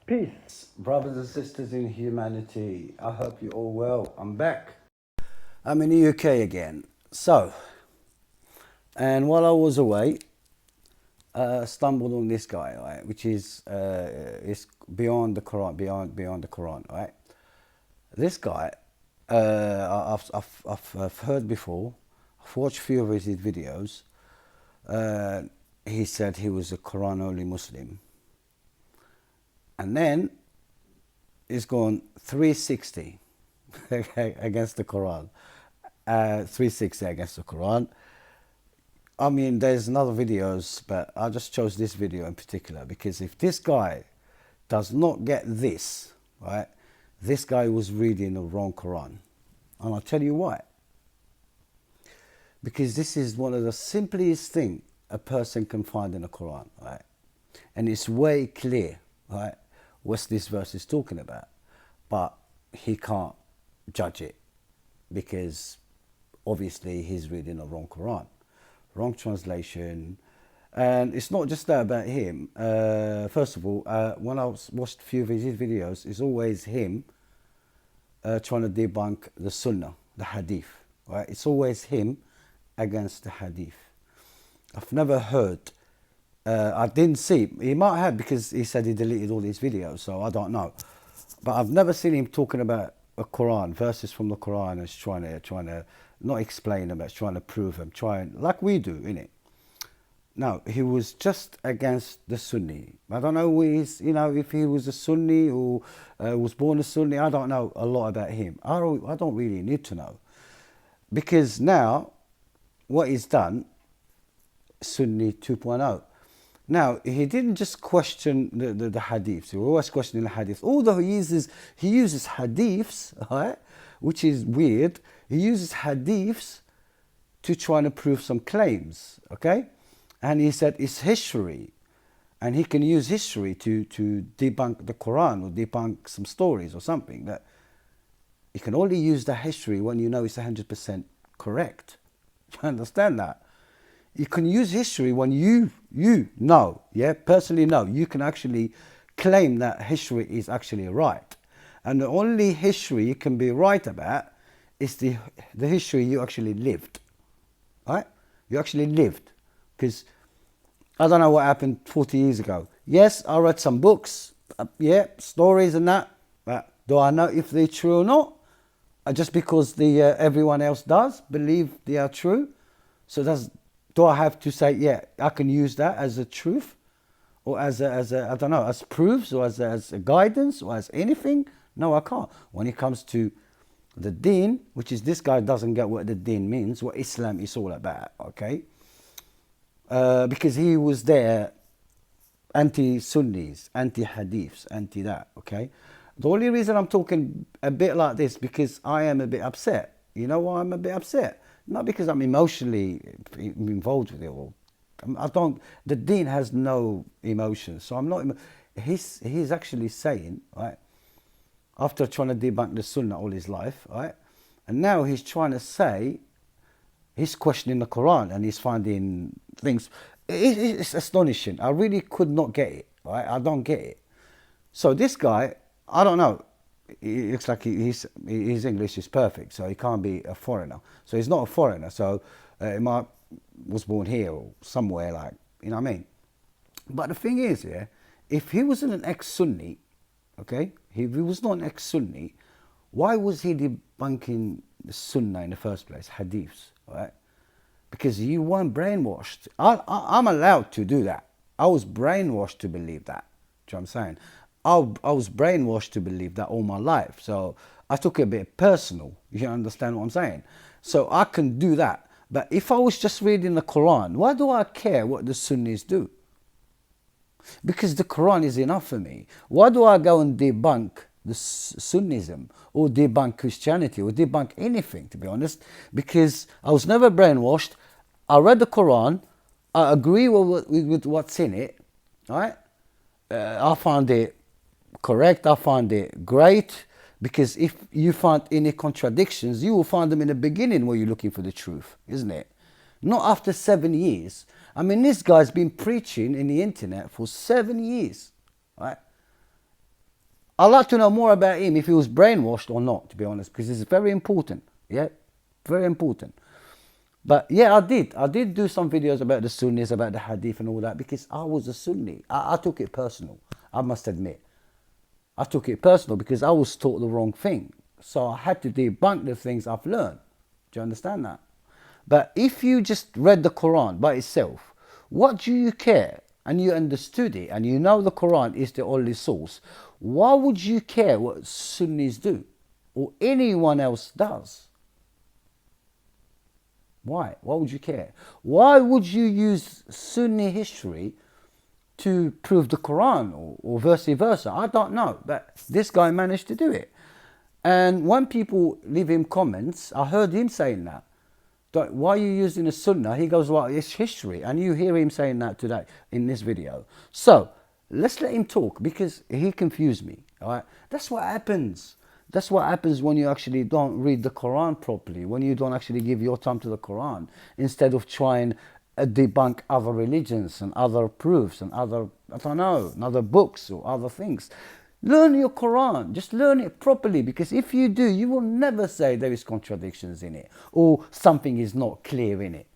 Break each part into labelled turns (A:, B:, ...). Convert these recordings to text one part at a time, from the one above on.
A: Peace, brothers and sisters in humanity. I hope you're all well. I'm back. I'm in the UK again. And while I was away, stumbled on this guy, right, which is beyond the Quran, beyond the Quran, right? This guy, I've heard before. I've watched a few of his videos. He said he was a Quran only Muslim, and then he's gone 360 against the Quran. 360 against the Quran. I mean, there's other videos, but I just chose this video in particular because if this guy does not get this, right, this guy was reading the wrong Quran. And I'll tell you why. Because this is one of the simplest things a person can find in the Quran, right? And it's way clear, right, what this verse is talking about. But he can't judge it because obviously he's reading the wrong Quran, wrong translation. And it's not just that about him. First of all, when I watched a few of his videos, it's always him trying to debunk the Sunnah, the Hadith. Right? It's always him against the Hadith. I've never heard. I didn't see. He might have because he said he deleted all his videos, so I don't know. But I've never seen him talking about a Quran, verses from the Quran, and trying to not explain them, but trying to prove them, like we do, innit? No, he was just against the Sunni. I don't know if he was a Sunni or was born a Sunni. I don't know a lot about him. I don't really need to know. Because now, what he's done, Sunni 2.0. Now, he didn't just question the hadiths. He was always questioning the hadiths. Although he uses hadiths, right, which is weird. He uses hadiths to try to prove some claims, okay? And he said it's history. And he can use history to debunk the Quran or debunk some stories or something. That you can only use the history when you know it's 100% correct. You understand that? You can use history when you know, personally know. You can actually claim that history is actually right. And the only history you can be right about is the history you actually lived. Right? You actually lived. Because I don't know what happened 40 years ago. Yes, I read some books, stories and that. But do I know if they're true or not? Just because everyone else does believe they are true. So do I have to say, I can use that as a truth? Or as I don't know, as proofs or as a guidance or as anything? No, I can't. When it comes to the deen, which is this guy doesn't get what the deen means, what Islam is all about, okay? Because he was there anti-Sunnis, anti-Hadiths, anti-that, okay? The only reason I'm talking a bit like this because I am a bit upset. You know why I'm a bit upset? Not because I'm emotionally involved with it all. The deen has no emotions, so I'm not. He's actually saying, right, after trying to debunk the Sunnah all his life, right, and now he's trying to say, he's questioning the Quran and he's finding things. It's astonishing. I really could not get it, right? I don't get it. So this guy, I don't know. It looks like his English is perfect, so he can't be a foreigner. So he's not a foreigner. So he was born here or somewhere, like, you know what I mean? But the thing is, if he wasn't an ex-Sunni, okay, if he was not an ex-Sunni, why was he debunking the Sunnah in the first place, hadiths, right? Because you weren't brainwashed. I'm allowed to do that. I was brainwashed to believe that. Do you know what I'm saying? I was brainwashed to believe that all my life. So I took it a bit personal. You understand what I'm saying? So I can do that. But if I was just reading the Quran, why do I care what the Sunnis do? Because the Quran is enough for me. Why do I go and debunk the Sunnism or debunk Christianity or debunk anything, to be honest? Because I was never brainwashed. I read the Quran. I agree with what's in it. Right? I found it correct. I find it great because if you find any contradictions, you will find them in the beginning where you're looking for the truth, isn't it? Not after 7 years. I mean, this guy's been preaching in the internet for 7 years, right? I'd like to know more about him, if he was brainwashed or not, to be honest, because it's very important. Yeah, very important. But yeah, I did do some videos about the Sunnis, about the Hadith and all that, because I was a Sunni. I took it personal, I must admit. I took it personal because I was taught the wrong thing. So I had to debunk the things I've learned. Do you understand that? But if you just read the Quran by itself, what do you care? And you understood it, and you know the Quran is the only source. Why would you care what Sunnis do or anyone else does? Why? Why would you care? Why would you use Sunni history to prove the Quran, or vice versa? I don't know, but this guy managed to do it. And when people leave him comments, I heard him saying that. Why are you using a Sunnah? He goes, well, it's history. And you hear him saying that today in this video. So let's let him talk, because he confused me. All right? That's what happens. That's what happens when you actually don't read the Quran properly, when you don't actually give your time to the Quran, instead of trying to debunk other religions and other proofs and other, I don't know, other books or other things. Learn your Quran. Just learn it properly, because if you do, you will never say there is contradictions in it or something is not clear in it.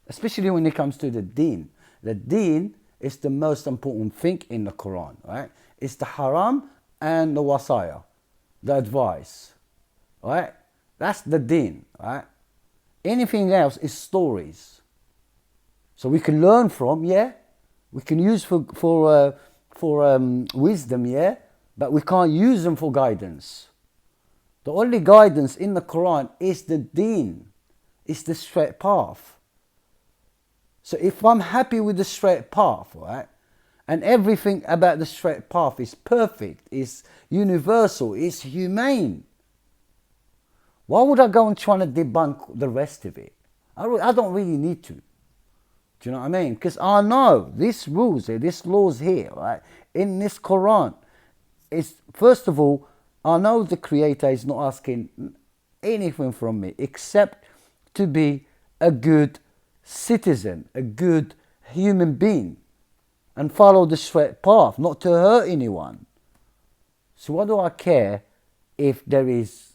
A: Especially when it comes to the deen. The deen is the most important thing in the Quran, right? It's the haram and the wasaya, the advice, right? That's the deen, right? Anything else is stories. So we can learn from, yeah. We can use for wisdom, yeah, but we can't use them for guidance. The only guidance in the Quran is the deen, it's the straight path. So if I'm happy with the straight path, right, and everything about the straight path is perfect, is universal, is humane, why would I go and try to debunk the rest of it? I don't really need to. Do you know what I mean? Because I know these rules here, these laws here, right, in this Quran, is, first of all, I know the Creator is not asking anything from me except to be a good citizen, a good human being, and follow the straight path, not to hurt anyone. So what do I care if there is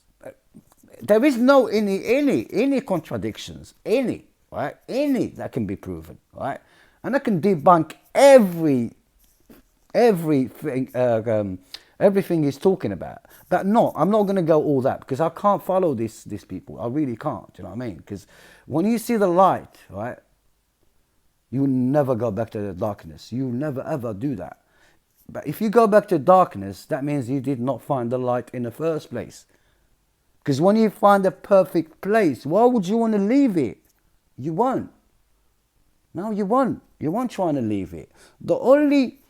A: no any contradictions, any. Right? Any that can be proven, right? And I can debunk everything he's talking about. But no, I'm not going to go all that, because I can't follow these people. I really can't. Do you know what I mean? Because when you see the light, right, you will never go back to the darkness. You will never ever do that. But if you go back to darkness, that means you did not find the light in the first place. Because when you find a perfect place, why would you want to leave it? You won't. No, you won't. You won't try to leave it. The only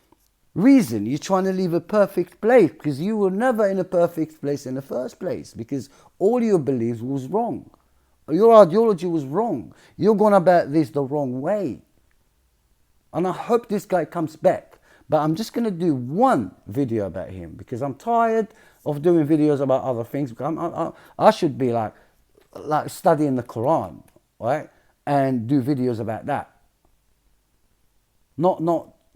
A: reason you're trying to leave a perfect place, because you were never in a perfect place in the first place, because all your beliefs was wrong. Your ideology was wrong. You're going about this the wrong way. And I hope this guy comes back. But I'm just going to do one video about him, because I'm tired of doing videos about other things. I should be like studying the Quran, right? And do videos about that. Not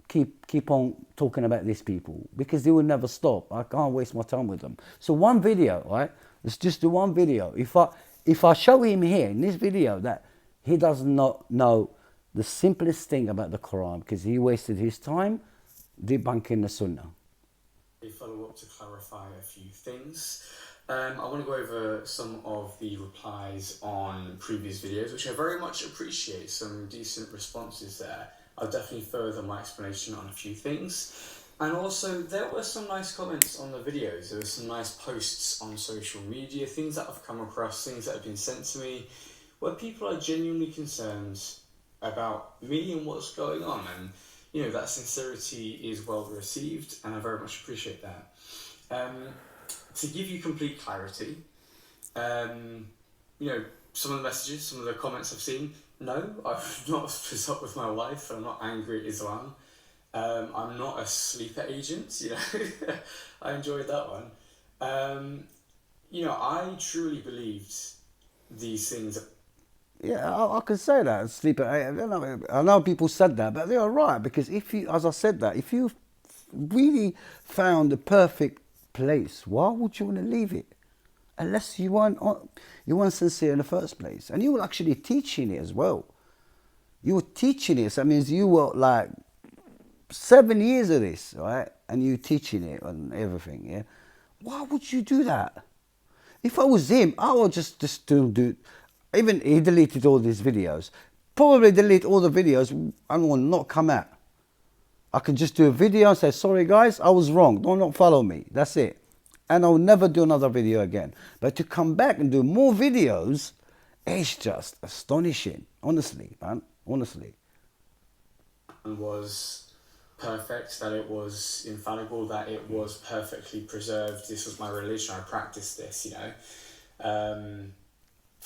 A: keep on talking about these people, because they will never stop. I can't waste my time with them. So one video, right? Let's just do one video. If I show him here in this video that he does not know the simplest thing about the Quran, because he wasted his time debunking the Sunnah.
B: Follow up to clarify a few things. I want to go over some of the replies on previous videos, which I very much appreciate. Some decent responses there. I'll definitely further my explanation on a few things. And also, there were some nice comments on the videos. There were some nice posts on social media, things that I've come across, things that have been sent to me, where people are genuinely concerned about me and what's going on. And, you know, that sincerity is well received, and I very much appreciate that. To give you complete clarity, you know, some of the messages, some of the comments I've seen, no, I've not split up with my wife, I'm not angry at Islam, I'm not a sleeper agent, you know, I enjoyed that one. You know, I truly believed these things.
A: Yeah, I can say that. Sleeper. I know people said that, but they are right, because if you, as I said that, if you really found the perfect place, why would you want to leave it? Unless you weren't sincere in the first place. And you were actually teaching it as well. You were teaching it. So that means you were like 7 years of this, right? And you teaching it and everything, yeah? Why would you do that? If I was him, I would just do. Even he deleted all these videos. Probably delete all the videos and will not come out. I can just do a video and say, sorry guys, I was wrong. Do not follow me. That's it. And I'll never do another video again. But to come back and do more videos, it's just astonishing. Honestly, man. Honestly.
B: Was perfect, that it was infallible, that it was perfectly preserved. This was my religion. I practiced this, you know.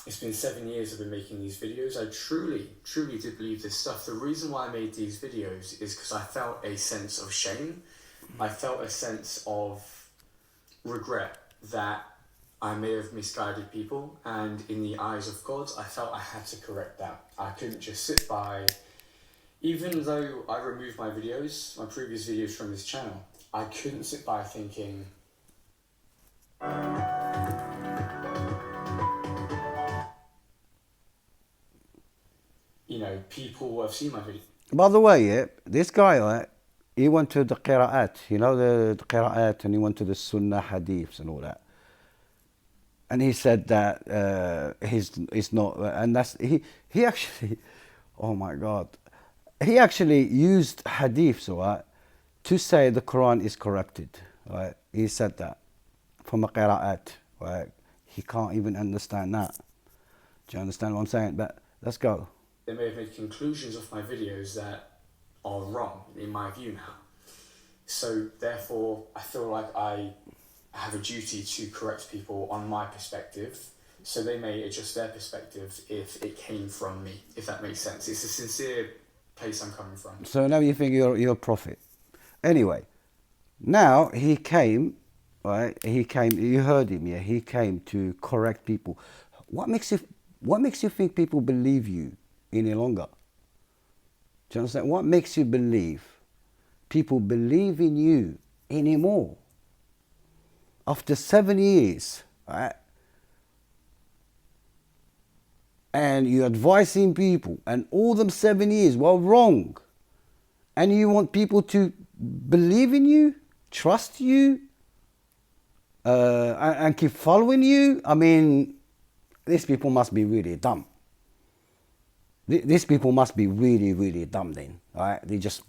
B: It's been 7 years I've been making these videos. I truly did believe this stuff. The reason why I made these videos is because I felt a sense of shame. I felt a sense of regret that I may have misguided people, and in the eyes of God, I felt I had to correct that. I couldn't just sit by, even though I removed my videos, my previous videos from this channel, I couldn't sit by thinking, you know, people have seen my video.
A: By the way, yeah, this guy, right, he went to the qira'at, you know, the qira'at, and he went to the sunnah hadiths and all that. And he said that he's not, and that's, he actually, oh my God, he actually used hadiths, right, to say the Quran is corrupted, right? He said that from a qira'at, right? He can't even understand that. Do you understand what I'm saying? But let's go.
B: They may have made conclusions of my videos that are wrong in my view now. So therefore, I feel like I have a duty to correct people on my perspective, so they may adjust their perspective if it came from me, if that makes sense. It's a sincere place I'm coming from.
A: So now you think you're a prophet. Anyway, now he came, right? He came. You heard him, yeah. He came to correct people. What makes you think people believe you any longer? Do you understand? What makes you believe people believe in you anymore? After 7 years, right? And you're advising people, and all them 7 years were wrong, and you want people to believe in you, trust you, and keep following you. I mean, these people must be really dumb. These people must be really, really dumb then, right? They're just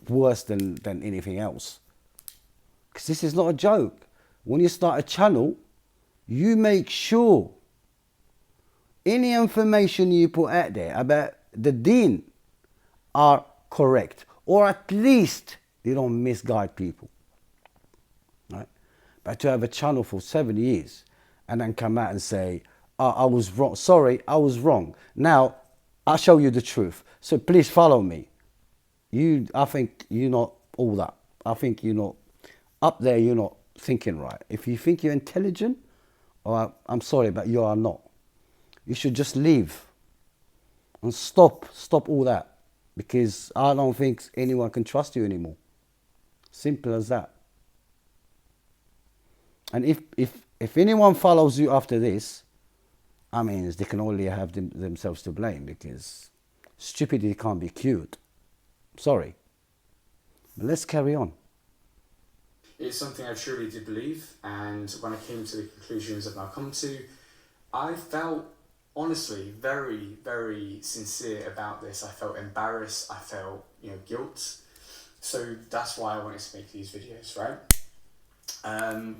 A: worse than anything else. Because this is not a joke. When you start a channel, you make sure any information you put out there about the deen are correct, or at least you don't misguide people, right? But to have a channel for 7 years and then come out and say, oh, I was wrong, sorry, I was wrong. Now, I'll show you the truth, so please follow me. I think you're not all that. I think you're not, up there you're not thinking right. If you think you're intelligent, I'm sorry, but you are not. You should just leave and stop all that, because I don't think anyone can trust you anymore. Simple as that. And if anyone follows you after this, I mean, they can only have themselves to blame, because stupidity can't be cured. Sorry. But let's carry on.
B: It's something I truly did believe, and when I came to the conclusions I've now come to, I felt honestly very, very sincere about this. I felt embarrassed, I felt, guilt. So that's why I wanted to make these videos, right?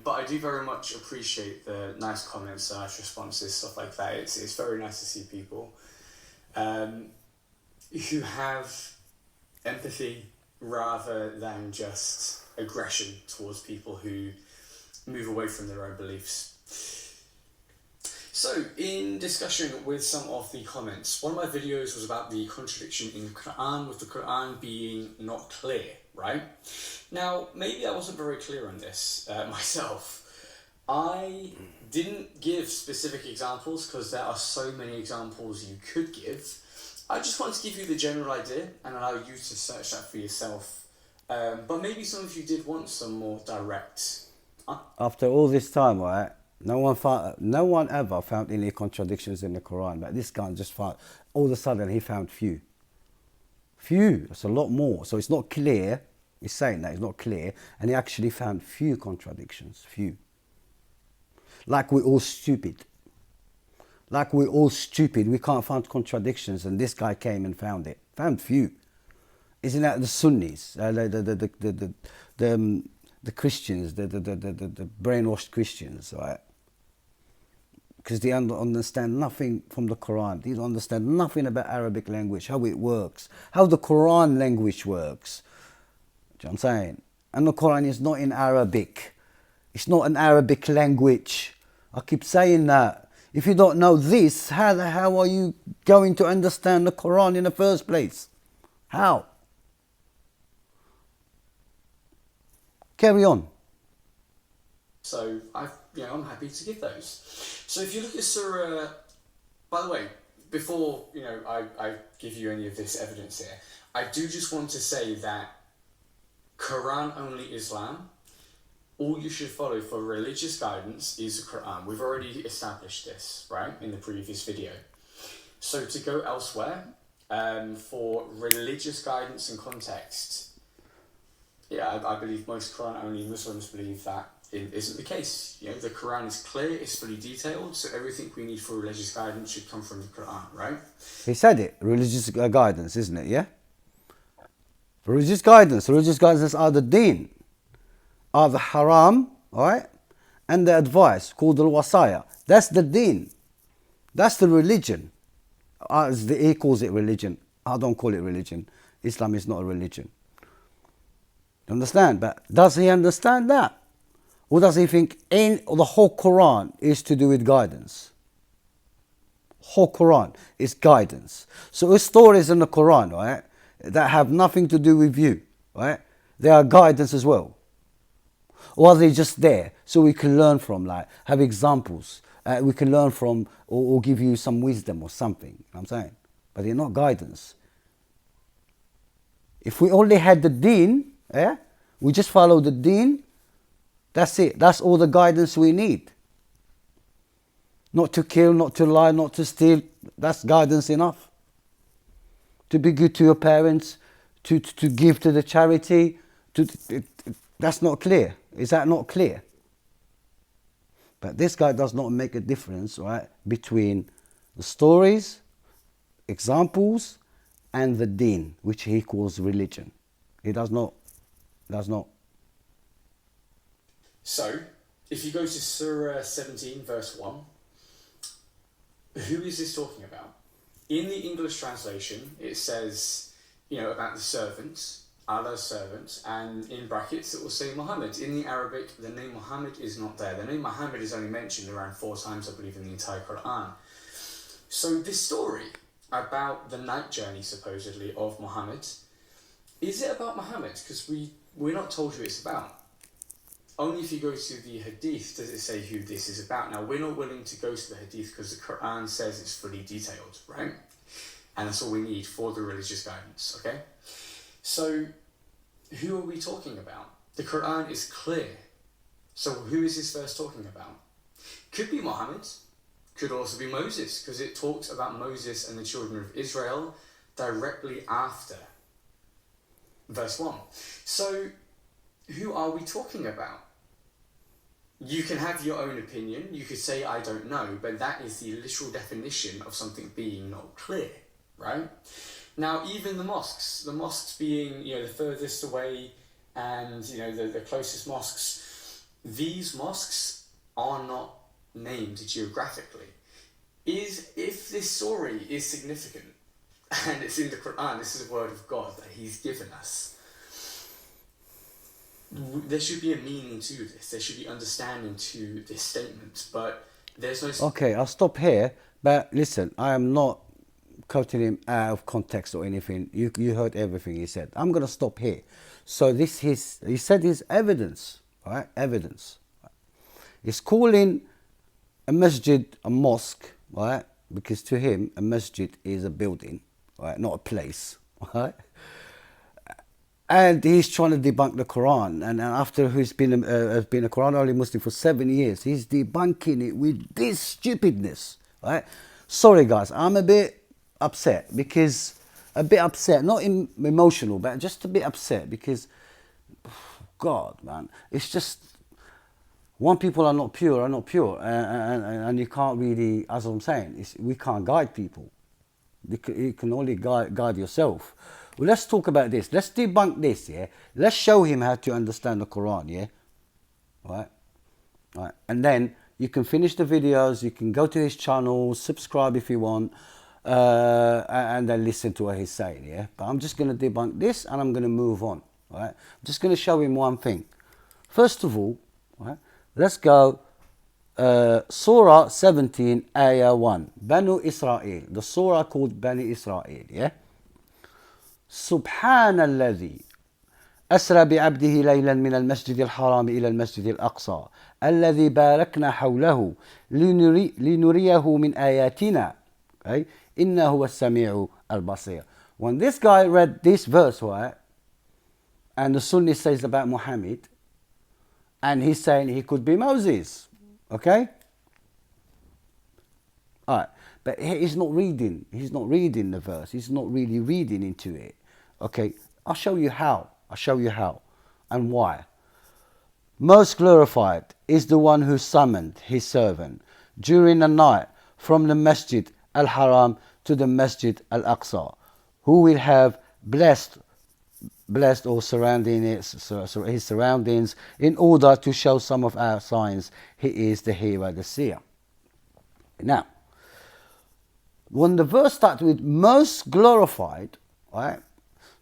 B: But I do very much appreciate the nice comments, nice responses, stuff like that. It's very nice to see people who have empathy rather than just aggression towards people who move away from their own beliefs. So, in discussion with some of the comments, one of my videos was about the contradiction in the Quran, with the Quran being not clear, right? Now, maybe I wasn't very clear on this myself. I didn't give specific examples because there are so many examples you could give. I just wanted to give you the general idea and allow you to search that for yourself. But maybe some of you did want some more direct
A: After all this time, right? No one ever found any contradictions in the Quran. But this guy just found, all of a sudden, he found few. Few. It's a lot more. So it's not clear. He's saying that it's not clear, and he actually found few contradictions. Few. Like we're all stupid. Like we're all stupid. We can't find contradictions, and this guy came and found it. Found few. Isn't that the Sunnis, the Christians, the brainwashed Christians, right? Because they understand nothing from the Quran. They don't understand nothing about Arabic language, how it works, how the Quran language works. Do you know what I'm saying? And the Quran is not in Arabic. It's not an Arabic language. I keep saying that. If you don't know this, how are you going to understand the Quran in the first place? How? Carry on.
B: So I'm happy to give those. So if you look at Surah, by the way, before I give you any of this evidence here, I do just want to say that Quran only Islam, all you should follow for religious guidance is the Quran. We've already established this, right, in the previous video. So to go elsewhere, for religious guidance and context, I believe most Quran-only Muslims believe that it isn't the case. The Quran is clear, it's fully detailed, so everything we need for religious guidance should come from the Quran, right?
A: He said it, religious guidance, isn't it, yeah? Religious guidance are the deen, are the haram, alright? And the advice, called al-wasaya. That's the deen. That's the religion. He calls it religion. I don't call it religion. Islam is not a religion. Understand? But does he understand that? Or does he think the whole Quran is to do with guidance? Whole Quran is guidance. So there's stories in the Quran, right, that have nothing to do with you, right? They are guidance as well. Or are they just there so we can learn from, like, have examples, we can learn from, or give you some wisdom or something, you know what I'm saying? But they're not guidance. If we only had the deen, yeah, we just follow the deen, that's it. That's all the guidance we need. Not to kill, not to lie, not to steal. That's guidance enough. To be good to your parents, to give to the charity. That's not clear. Is that not clear? But this guy does not make a difference, right, between the stories, examples, and the deen, which he calls religion. He does not.
B: So, if you go to Surah 17, verse 1, who is this talking about? In the English translation, it says, about the servants, Allah's servants, and in brackets it will say Muhammad. In the Arabic, the name Muhammad is not there. The name Muhammad is only mentioned around 4 times, I believe, in the entire Quran. So this story about the night journey, supposedly, of Muhammad, is it about Muhammad? Because we're not told who it's about. Only if you go to the Hadith does it say who this is about. Now, we're not willing to go to the Hadith because the Quran says it's fully detailed, right? And that's all we need for the religious guidance, okay? So, who are we talking about? The Quran is clear. So, who is this verse talking about? Could be Muhammad. Could also be Moses, because it talks about Moses and the children of Israel directly after verse 1. So, who are we talking about? You can have your own opinion. You could say, I don't know, but that is the literal definition of something being not clear, right? Now, even the mosques being, the furthest away and, the closest mosques, these mosques are not named geographically. If this story is significant, and it's in the Quran, this is a word of God that He's given us, there should be a meaning to this. There should be understanding to this statement, but there's no...
A: Okay, I'll stop here, but listen, I am not quoting him out of context or anything. You heard everything he said. I'm going to stop here. So he said his evidence, right? Evidence. He's calling a masjid a mosque, right? Because to him, a masjid is a building, right? Not a place, right? And he's trying to debunk the Quran. And after he's been a Quran only Muslim for 7 years, he's debunking it with this stupidness, right? Sorry, guys, I'm a bit upset because not emotional, but just a bit upset because, God, man, it's just one people are not pure, and you can't really, as I'm saying, we can't guide people. You can only guide yourself. Well, let's talk about this. Let's debunk this, yeah? Let's show him how to understand the Quran, yeah? Right? And then you can finish the videos, you can go to his channel, subscribe if you want, and then listen to what he's saying, yeah? But I'm just going to debunk this and I'm going to move on, right? I'm just going to show him one thing. First of all, right, let's go Surah 17, Ayah 1. Banu Israel. The surah called Bani Israel, yeah? سبحان الذي أسرى بعبده ليلا من المسجد الحرام إلى المسجد الأقصى الذي باركنا حوله لنريه من آياتنا okay? إنه هو السميع البصير. When this guy read this verse, right, and the Sunni says about Muhammad, and he's saying he could be Moses, okay? All right, but he's not reading the verse. He's not really reading into it. Okay, I'll show you how. And why. Most glorified is the one who summoned his servant during the night from the Masjid al-Haram to the Masjid al-Aqsa, who will have blessed or surrounding his surroundings in order to show some of our signs. He is the hero, the seer. Now, when the verse starts with most glorified, right?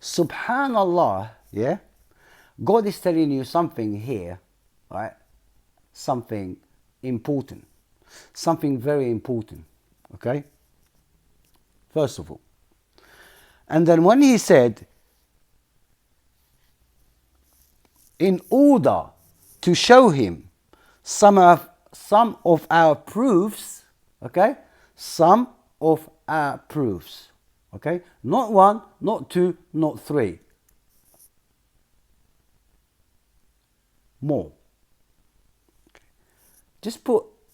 A: Subhanallah, yeah? God is telling you something here, right? Something important. Something very important, okay? First of all. And then when he said, in order to show him some of our proofs, okay? Some of our proofs. Okay? Not one, not two, not three. More. Okay.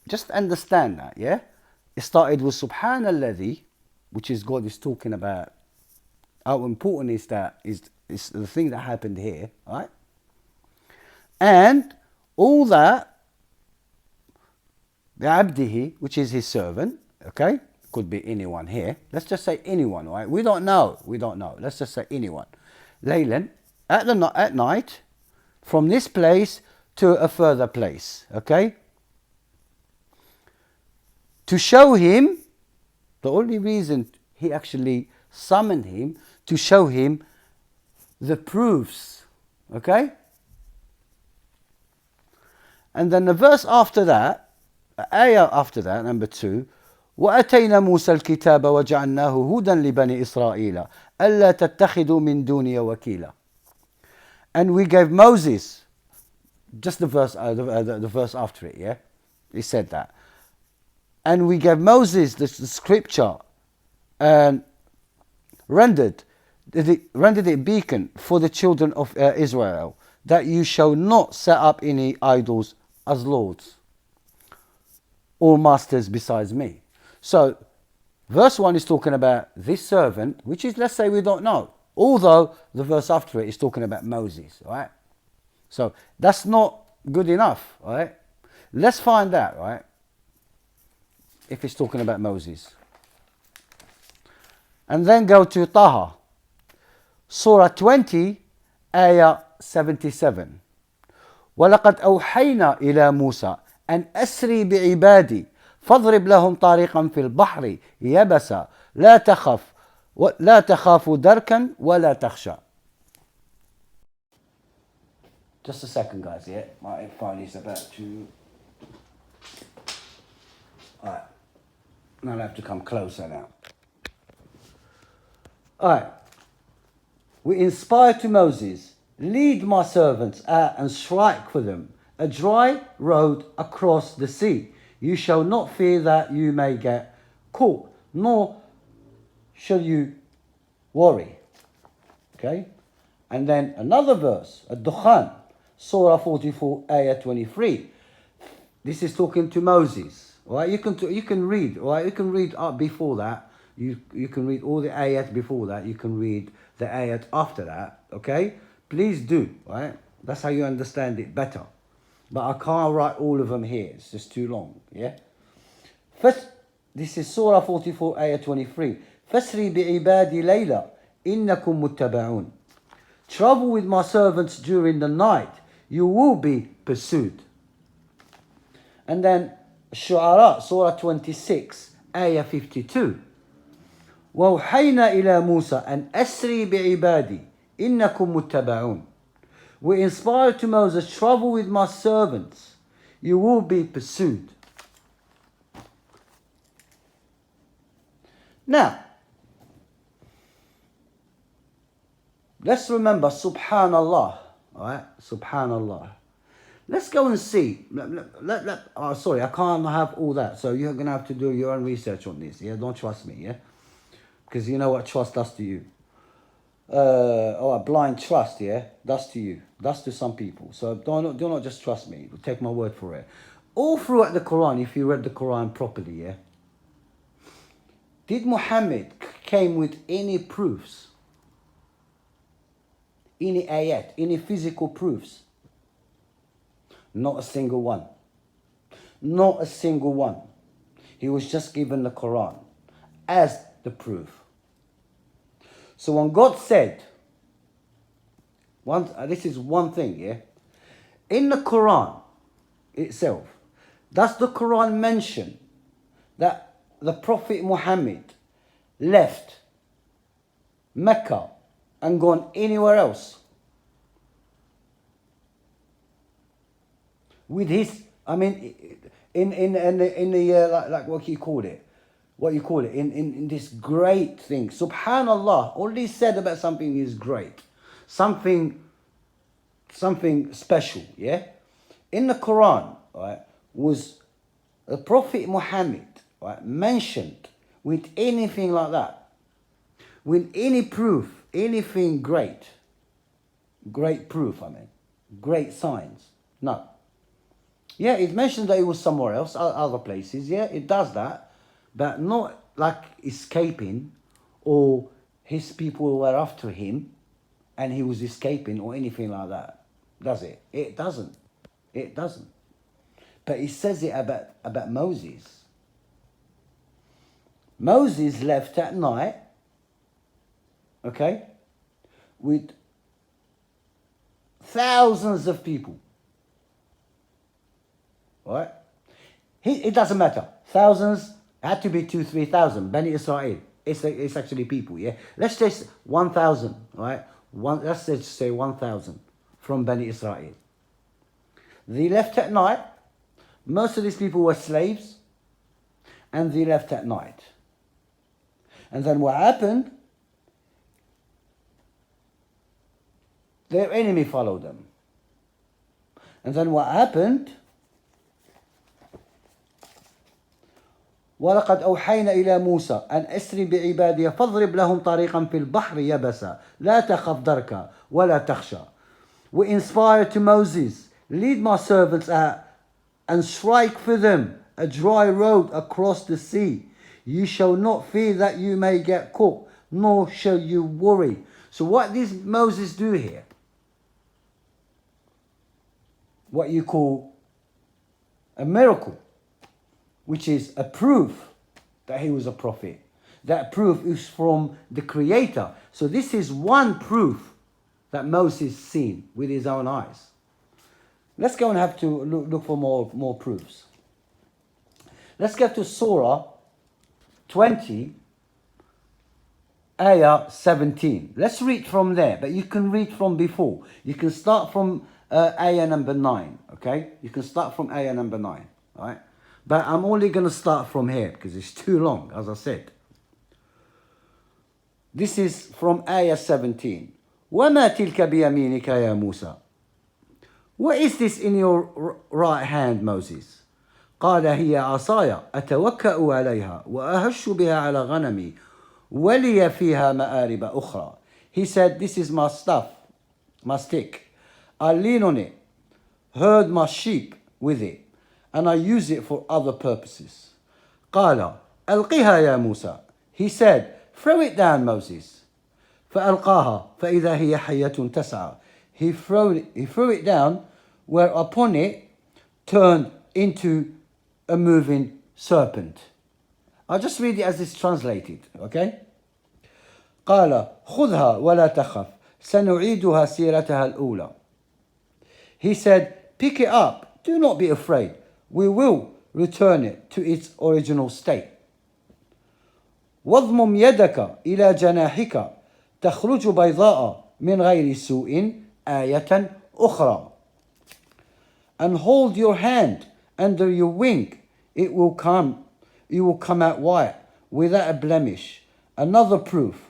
A: Just understand that, yeah? It started with Subhanalladhi, which is God is talking about how important is that is the thing that happened here, right? And all that, Abdihi, which is his servant, okay? Could be anyone here. Let's just say anyone, right? We don't know. Let's just say anyone. Laylan, at night, from this place to a further place, okay? To show him, the only reason he actually summoned him, to show him the proofs, okay? And then the verse after that, ayah after that, number 2, وأتينا موسى الكتاب وجعلناه هدى لبني إسرائيل ألا تتخذوا من دوني وكيلا. And we gave Moses, just the verse after it, yeah? He said that. And we gave Moses the scripture and rendered it beacon for the children of Israel, that you shall not set up any idols as lords or masters besides me. So, verse 1 is talking about this servant, which is, let's say we don't know. Although the verse after it is talking about Moses, right? So, that's not good enough, right? Let's find out, right? If it's talking about Moses. And then go to Taha. Surah 20, Ayah 77. وَلَقَدْ أَوْحَيْنَا إِلَى مُوسَى أَنْ أَسْرِي بِعِبَادِي فاضرب لهم طريقا في البحر يبسا لا تخاف دركا ولا تخشى. Just a second, guys, yeah? My phone is about to... Alright. Now I have to come closer now. Alright. We inspired to Moses, lead my servants out and strike for them a dry road across the sea. You shall not fear that you may get caught, nor shall you worry. Okay? And then another verse, Ad-Dukhan, Surah 44, Ayah 23. This is talking to Moses. Right? You can read. Right? You can read up before that. You can read all the ayat before that. You can read the ayat after that. Okay? Please do. Right? That's how you understand it better. But I can't write all of them here. It's just too long. Yeah. First, this is Surah 44, Ayah 23. فَاسْرِ بِعِبَادِ لَيْلًا إِنَّكُمْ مُتَّبَعُونَ. Travel with my servants during the night. You will be pursued. And then Shu'ara, Surah 26, Ayah 52. وَأَوْحَيْنَا إِلَى مُوسَى أَنْ أَسْرِ بِعِبَادِي إِنَّكُمْ مُتَّبَعُونَ. We inspired to Moses, travel with my servants. You will be pursued. Now, let's remember, subhanallah, alright, subhanallah. Let's go and see. Sorry, I can't have all that. So you're going to have to do your own research on this. Yeah, don't trust me. Yeah, because you know what trust does to you. Blind trust. Yeah, does to you. Does to some people. So do not just trust me. Take my word for it. All throughout the Quran, if you read the Quran properly, yeah, did Muhammad came with any proofs? Any ayat? Any physical proofs? Not a single one. Not a single one. He was just given the Quran as the proof. So when God said, this is one thing, yeah? In the Quran itself, does the Quran mention that the Prophet Muhammad left Mecca and gone anywhere else? With his, I mean, in the like what you call it, in this great thing. Subhanallah, all he said about something is great, something special. Yeah, in the Quran, right, was the Prophet Muhammad, right, mentioned with anything like that, with any proof, anything great proof. I mean, great signs. No. Yeah, it mentions that it was somewhere else, other places. Yeah, it does that. But not like escaping or his people were after him and he was escaping or anything like that. Does it? It doesn't. It doesn't. But it says it about Moses. Moses left at night, okay, with thousands of people. Right? It doesn't matter. Thousands, had to be 2,000-3,000. Bani Israel. It's actually people, yeah? Let's just 1,000, right? Let's just say 1,000 from Bani Israel. They left at night. Most of these people were slaves. And they left at night. And then what happened? Their enemy followed them. And then what happened? ولقد أوحينا إلى موسى أن أسر بعبادي فاضرب لهم طريقا في البحر يبسا لا تخف دركا ولا تخشى. We inspired to Moses, lead my servants out and strike for them a dry road across the sea. You shall not fear that you may get caught, nor shall you worry. So what did Moses do here? What you call a miracle, which is a proof that he was a prophet. That proof is from the Creator. So this is one proof that Moses seen with his own eyes. Let's go and have to look for more proofs. Let's get to Surah 20, Ayah 17. Let's read from there, but you can read from before. You can start from Ayah number 9, okay? You can start from Ayah number 9, all right? But I'm only going to start from here because it's too long, as I said. This is from Ayah 17. وَمَا تِلْكَ بِيَمِينِكَ يَا مُوسَى. What is this in your right hand, Moses? قال هي عصاي أتوكأ عليها وأهش بها على غنمي ولي فيها مآرب أخرى. He said, this is my staff, my stick. I lean on it, herd my sheep with it, and I use it for other purposes. قال ألقها يا موسى. He said, throw it down, Moses. فألقاها فإذا هي حية تسعى. He threw it down, whereupon it turned into a moving serpent. I'll just read it as it's translated, okay? قال خذها ولا تخف سنعيدها سيرتها الأولى. He said, pick it up, do not be afraid. We will return it to its original state. واضمم يدك إلى جناحك تخرج بيضاء من غير سوء آية أخرى. And hold your hand under your wing, you will come out white without a blemish. Another proof.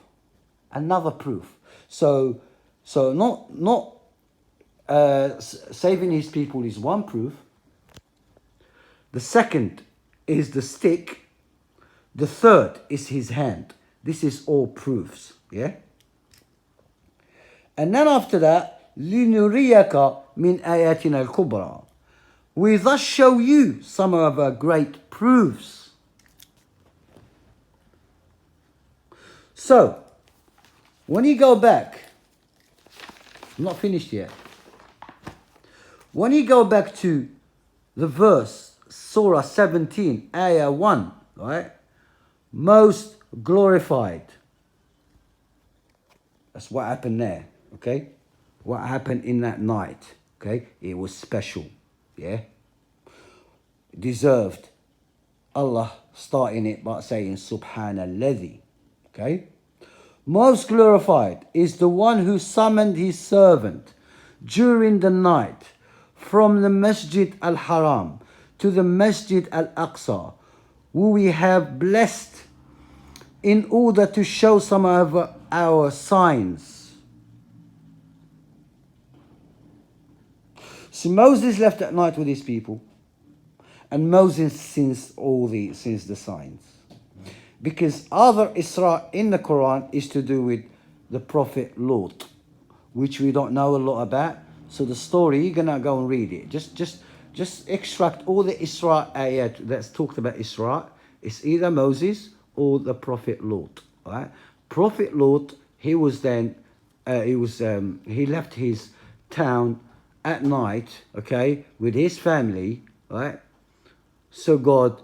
A: So not saving his people is one proof. The second is the stick. The third is his hand. This is all proofs, yeah? And then after that, لِنُرِيَكَ مِنْ آيَاتِنَا الْكُبْرَى. We thus show you some of our great proofs. So, when you go back, I'm not finished yet. When you go back to the verse, Surah 17, Ayah 1, right? Most glorified. That's what happened there, okay? What happened in that night, okay? It was special, yeah? Deserved. Allah starting it by saying, Subhanalladhi, okay? Most glorified is the one who summoned his servant during the night from the Masjid al-Haram to the Masjid al-Aqsa, who we have blessed in order to show some of our signs. So Moses left at night with his people, and Moses sings the signs. Because other Isra in the Quran is to do with the Prophet Lot, which we don't know a lot about. So the story, you're gonna go and read it. Just extract all the Isra ayat that's talked about Isra. It's either Moses or the Prophet Lot. Right? Prophet Lot, he left his town at night, okay, with his family, right? So God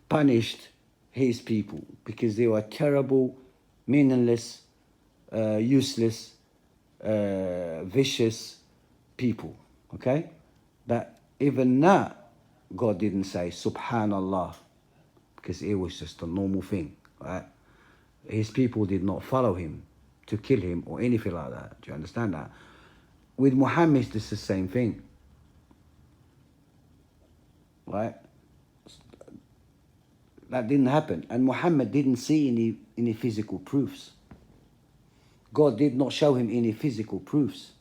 A: punished his people because they were terrible, meaningless, useless, vicious people, okay? But even now, God didn't say Subhanallah, because it was just a normal thing, right? His people did not follow him to kill him or anything like that. Do you understand that? With Muhammad, it's the same thing, right? That didn't happen. And Muhammad didn't see any physical proofs. God did not show him any physical proofs.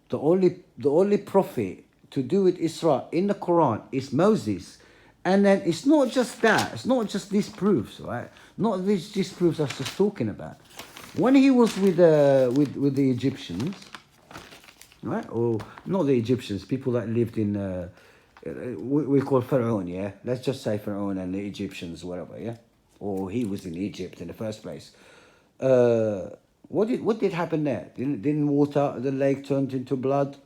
A: The only prophet to do with Isra in the Quran is Moses. And then it's not just that. It's not just these proofs, right? Not these proofs I was just talking about. When he was with the Egyptians, right? Or not the Egyptians, people that lived in... we call Pharaoh, yeah? Let's just say Pharaoh and the Egyptians, whatever, yeah? Or he was in Egypt in the first place. What did happen there? Didn't water, the lake turned into blood?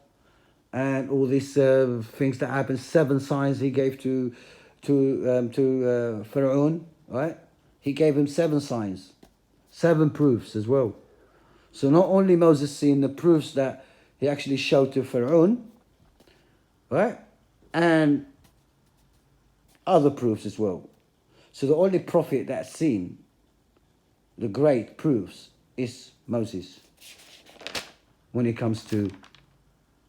A: And all these things that happened, 7 signs he gave to Pharaoh, right? He gave him 7 signs, 7 proofs as well. So not only Moses seeing the proofs that he actually showed to Pharaoh, right? And other proofs as well. So the only prophet that's seen the great proofs is Moses when it comes to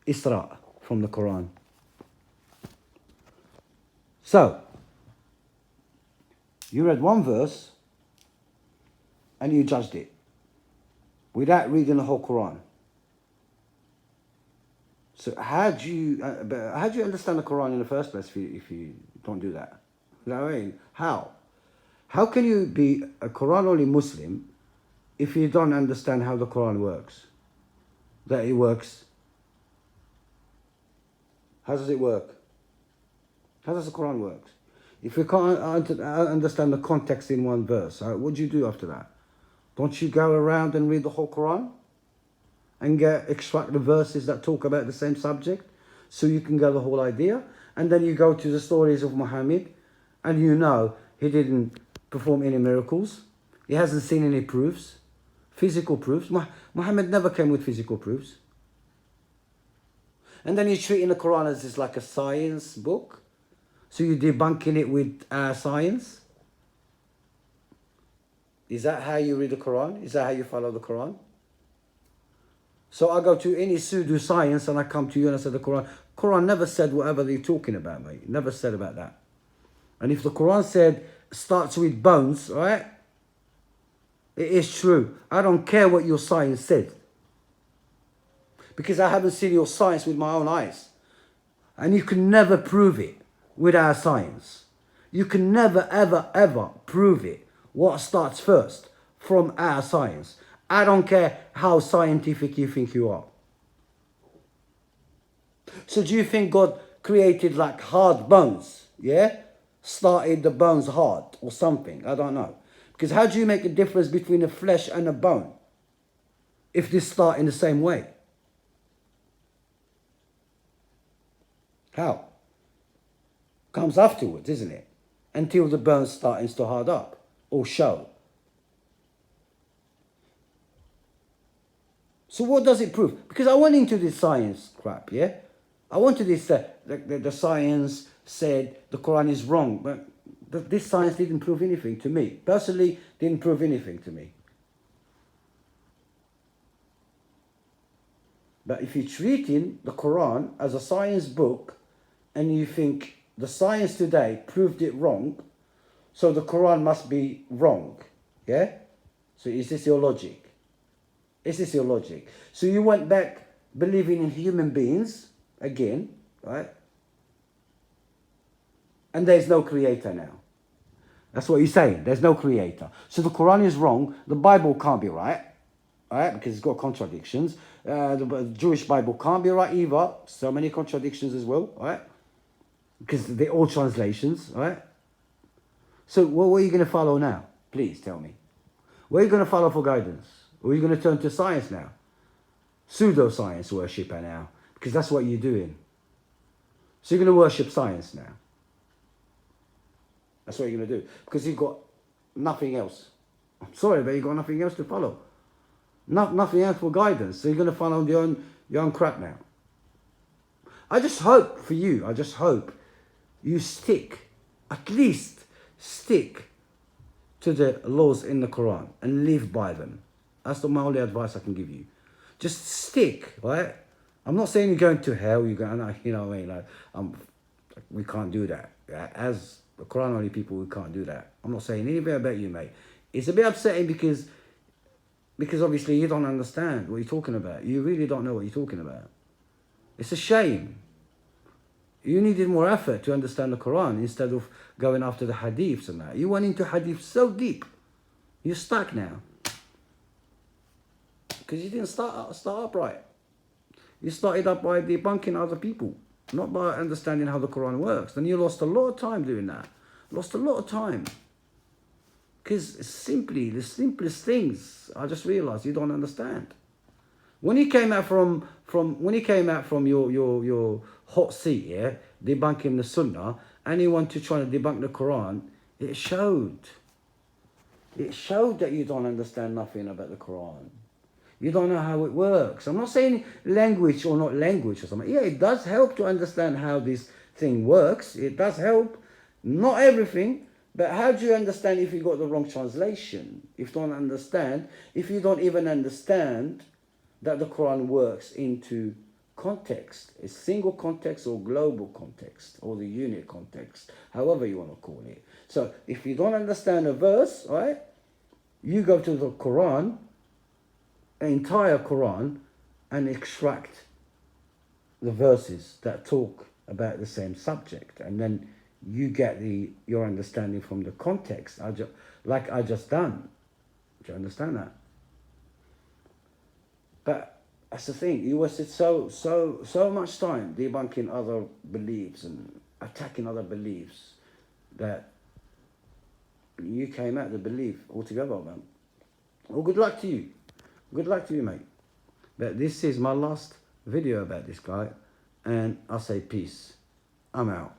A: Isra from the Quran. So, you read one verse and you judged it without reading the whole Quran. So how do you understand the Quran in the first place if you don't do that? You know what I mean? How can you be a Quran only Muslim if you don't understand how the Quran works? that it works? How does it work? How does the Quran work? If you can't understand the context in one verse, what do you do after that? Don't you go around and read the whole Quran? And extract the verses that talk about the same subject, so you can get the whole idea? And then you go to the stories of Muhammad, and you know he didn't perform any miracles. He hasn't seen any proofs, physical proofs. Muhammad never came with physical proofs. And then you're treating the Quran as it's like a science book. So you're debunking it with science. Is that how you read the Quran? Is that how you follow the Quran? So I go to any pseudo-science and I come to you and I say the Quran never said whatever they're talking about, mate. It never said about that. And if the Quran said starts with bones, right? It is true. I don't care what your science said. Because I haven't seen your science with my own eyes. And you can never prove it with our science. You can never, ever, ever prove it. What starts first from our science. I don't care how scientific you think you are. So do you think God created like hard bones? Yeah? Started the bones hard or something? I don't know. Because how do you make a difference between a flesh and a bone if they start in the same way? How? Comes afterwards, isn't it? Until the bones starting to hard up or show. So what does it prove? Because I went into this science crap, yeah? I went to this, the science said the Quran is wrong, but this science didn't prove anything to me. Personally, didn't prove anything to me. But if you're treating the Quran as a science book and you think the science today proved it wrong, so the Quran must be wrong, yeah? So is this your logic? Is this your logic? So you went back believing in human beings again, right? And there's no creator now. That's what you're saying. There's no creator. So the Quran is wrong. The Bible can't be right, right? Because it's got contradictions. The Jewish Bible can't be right either. So many contradictions as well, right? Because they're all translations, right? So what are you going to follow now? Please tell me. What are you going to follow for guidance? Or are you going to turn to science now? Pseudo-science worshipper now. Because that's what you're doing. So you're going to worship science now. That's what you're going to do. Because you've got nothing else. I'm sorry, but you've got nothing else to follow. Nothing else for guidance. So you're going to follow your own crap now. I just hope for you, I just hope you stick, at least stick to the laws in the Quran and live by them. That's the only advice I can give you. Just stick, right? I'm not saying you're going to hell, you're going, you know what I mean? Like, we can't do that. As the Quran only people, we can't do that. I'm not saying anything about you, mate. It's a bit upsetting because obviously you don't understand what you're talking about. You really don't know what you're talking about. It's a shame. You needed more effort to understand the Quran instead of going after the hadiths and that. You went into hadith so deep. You're stuck now. Because you didn't start up right. You started up by debunking other people, not by understanding how the Quran works. Then you lost a lot of time doing that. Lost a lot of time. Because simply, the simplest things, I just realized you don't understand. When he came out from your hot seat, yeah, debunking the Sunnah, and he wanted to try to debunk the Quran, it showed. It showed that you don't understand nothing about the Quran. You don't know how it works. I'm not saying language or not language or something. Yeah, it does help to understand how this thing works. It does help. Not everything, but how do you understand if you got the wrong translation? If you don't understand, if you don't even understand that the Quran works into context, a single context or global context or the unit context, however you want to call it. So if you don't understand a verse, right, you go to the Quran, entire Quran, and extract the verses that talk about the same subject, and then you get your understanding from the context. I just done. Do you understand that? But That's the thing. You wasted so much time debunking other beliefs and attacking other beliefs that you came out the belief altogether, man. Well, good luck to you. Good luck to you, mate. But this is my last video about this guy, and I'll say peace. I'm out.